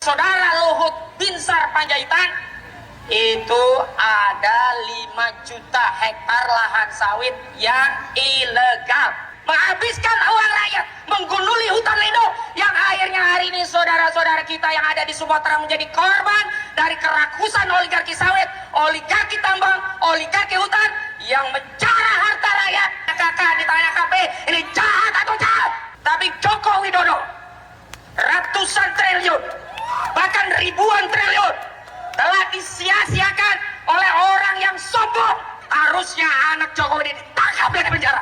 Saudara Luhut Binsar Panjaitan itu ada 5 juta hektar lahan sawit yang ilegal, menghabiskan uang rakyat, menggunduli hutan lindung, yang akhirnya hari ini saudara-saudara kita yang ada di Sumatera menjadi korban dari kerakusan oligarki sawit, oligarki tambang, oligarki hutan yang menjarah harta rakyat. Kakak ditanya KP, ini jahat atau jahat? Tapi Joko Widodo ratusan triliun, bahkan ribuan triliun telah disia-siakan oleh orang yang sombong. Harusnya anak Jokowi ditangkap dan dipenjara.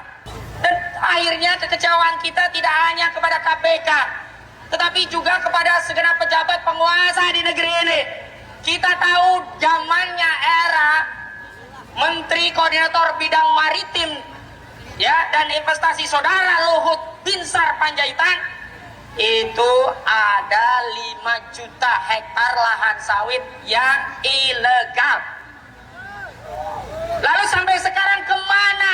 Dan akhirnya kekecewaan kita tidak hanya kepada KPK, tetapi juga kepada segenap pejabat penguasa di negeri ini. Kita tahu zamannya era Menteri Koordinator Bidang Maritim dan Investasi saudara Luhut Binsar Panjaitan itu ada 5 juta hektar lahan sawit yang ilegal. Lalu sampai sekarang kemana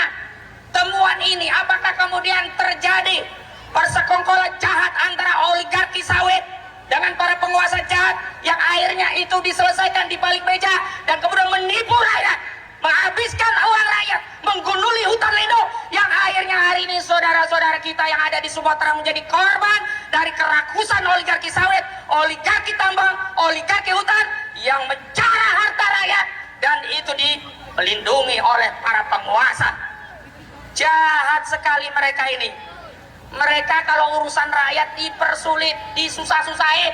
temuan ini? Apakah kemudian terjadi persekongkolan jahat antara oligarki sawit dengan para penguasa jahat yang akhirnya itu diselesaikan di balik meja dan kemudian menipu rakyat, menghabiskan uang rakyat, menggunduli hutan lindung, yang akhirnya hari ini saudara-saudara kita yang ada di Sumatera menjadi korban dari kerakusan oligarki sawit, oligarki tambang, oligarki hutan yang menjarah harta rakyat, dan itu dilindungi oleh para penguasa. Jahat sekali mereka ini. Mereka kalau urusan rakyat dipersulit, disusah-susahin.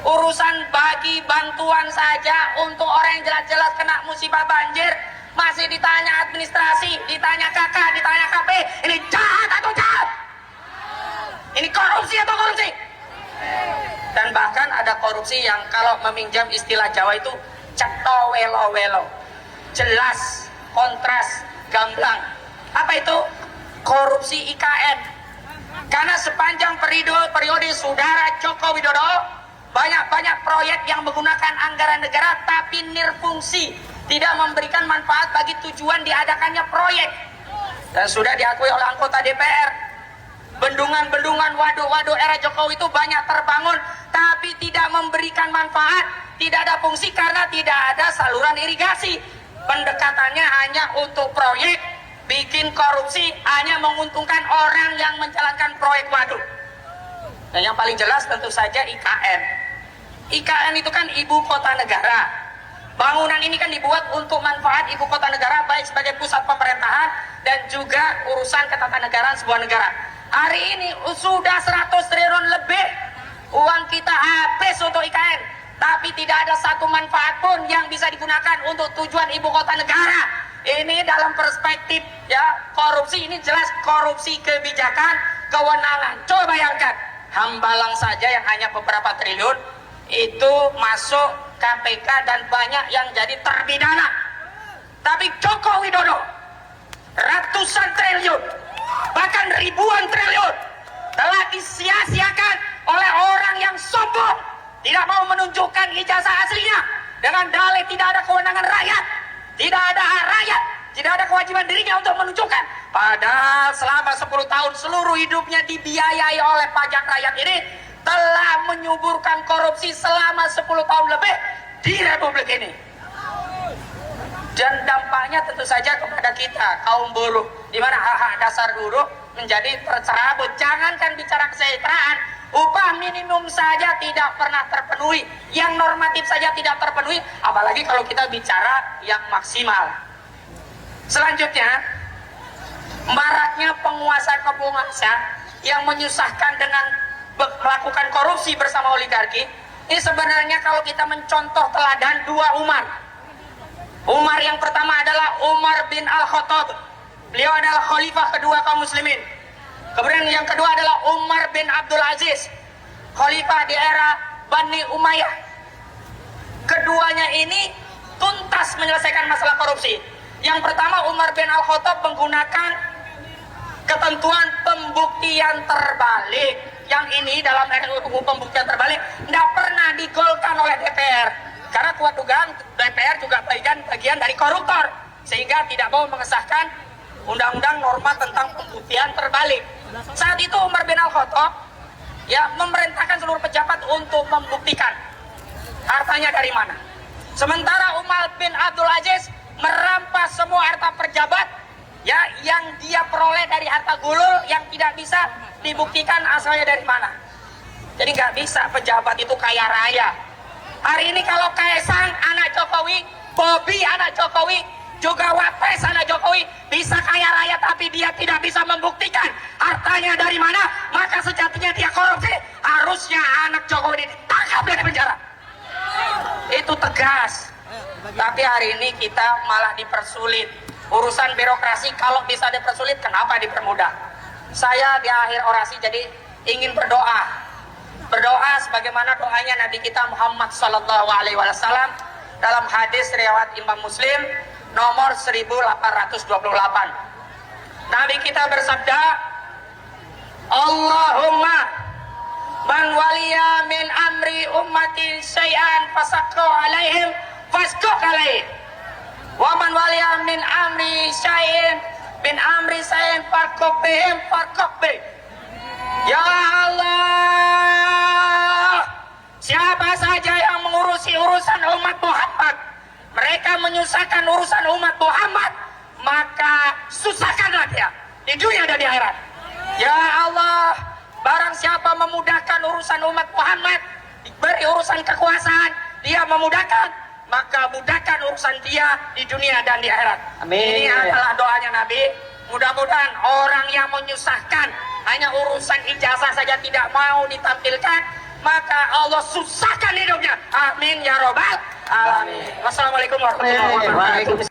Urusan bagi bantuan saja untuk orang yang jelas-jelas kena musibah banjir, masih ditanya administrasi, ditanya KK, ditanya KP. Ini jahat atau jahat? Ini korupsi atau korupsi? Dan bahkan ada korupsi yang kalau meminjam istilah Jawa itu cetho welo-welo, jelas, kontras, gamblang. Apa itu? Korupsi IKN. Karena sepanjang periode saudara Joko Widodo, banyak-banyak proyek yang menggunakan anggaran negara tapi nirfungsi, tidak memberikan manfaat bagi tujuan diadakannya proyek. Dan sudah diakui oleh anggota DPR, bendungan-bendungan, waduk-waduk era Jokowi itu banyak terbangun tapi tidak memberikan manfaat, tidak ada fungsi karena tidak ada saluran irigasi. Pendekatannya hanya untuk proyek, bikin korupsi, hanya menguntungkan orang yang menjalankan proyek waduk. Dan yang paling jelas tentu saja IKN. IKN itu kan ibu kota negara. Bangunan ini kan dibuat untuk manfaat ibu kota negara, baik sebagai pusat pemerintahan dan juga urusan ketatanegaraan sebuah negara. Hari ini sudah 100 triliun lebih uang kita habis untuk IKN, tapi tidak ada satu manfaat pun yang bisa digunakan untuk tujuan ibu kota negara. Ini dalam perspektif korupsi, ini jelas korupsi kebijakan, kewenangan. Coba bayangkan, Hambalang saja yang hanya beberapa triliun itu masuk KPK dan banyak yang jadi terpidana. Tapi Joko Widodo ratusan triliun, bahkan ribuan triliun telah disia-siakan oleh orang yang sombong, tidak mau menunjukkan ijazah aslinya, dengan dalih tidak ada kewenangan rakyat, tidak ada hak rakyat, tidak ada kewajiban dirinya untuk menunjukkan. Padahal selama 10 tahun seluruh hidupnya dibiayai oleh pajak rakyat ini, telah menyuburkan korupsi selama 10 tahun lebih di Republik ini. Dan dampaknya tentu saja kepada kita, kaum buruh, di mana hak-hak dasar buruh menjadi tercerabut. Jangankan bicara kesejahteraan, upah minimum saja tidak pernah terpenuhi, yang normatif saja tidak terpenuhi, apalagi kalau kita bicara yang maksimal. Selanjutnya, maraknya penguasa yang menyusahkan dengan melakukan korupsi bersama oligarki. Ini sebenarnya kalau kita mencontoh teladan dua Umar. Umar yang pertama adalah Umar bin Al-Khattab. Beliau adalah khalifah kedua kaum muslimin. Kemudian yang kedua adalah Umar bin Abdul Aziz, khalifah di era Bani Umayyah. Keduanya ini tuntas menyelesaikan masalah korupsi. Yang pertama, Umar bin Al-Khattab menggunakan ketentuan pembuktian terbalik. Yang ini dalam RUU pembuktian terbalik tidak pernah digolkan oleh DPR. Karena kuat dugaan DPR juga bagian dari koruptor, sehingga tidak mau mengesahkan undang-undang norma tentang pembuktian terbalik. Saat itu Umar bin Al-Khattab memerintahkan seluruh pejabat untuk membuktikan. Hartanya dari mana? Sementara Umar bin Abdul Aziz merampas semua harta pejabat ya yang dia peroleh dari harta gulul yang tidak bisa dibuktikan asalnya dari mana. Jadi nggak bisa pejabat itu kaya raya. Hari ini kalau Kaisang anak Jokowi, Bobi anak Jokowi, juga Wapres anak Jokowi bisa kaya raya tapi dia tidak bisa membuktikan hartanya dari mana, maka sejatinya dia korupsi. Harusnya anak Jokowi ditangkap dari penjara. Itu tegas. Tapi hari ini kita malah dipersulit. Urusan birokrasi kalau bisa dipersulit, kenapa dipermudah? Saya di akhir orasi jadi ingin berdoa sebagaimana doanya Nabi kita Muhammad Sallallahu Alaihi Wasallam dalam hadis riwayat Imam Muslim nomor 1828. Nabi kita bersabda, Allahumma man waliya min amri ummati syai'an fasaqqa alaihim fasqaq alaih wa man waliya min amri syai'in bin amri syai'in farqaq bihim farqaq bih. Ya Allah, siapa saja yang mengurusi urusan umat Muhammad, mereka menyusahkan urusan umat Muhammad, maka susahkanlah dia di dunia dan di akhirat. Ya Allah, barang siapa memudahkan urusan umat Muhammad, diberi urusan kekuasaan, dia memudahkan, maka mudahkan urusan dia di dunia dan di akhirat. Amin. Ini adalah doanya Nabi. Mudah-mudahan orang yang menyusahkan hanya urusan ijazah saja tidak mau ditampilkan, maka Allah susahkan hidupnya. Amin ya robbal alamin. Wassalamualaikum warahmatullahi wabarakatuh.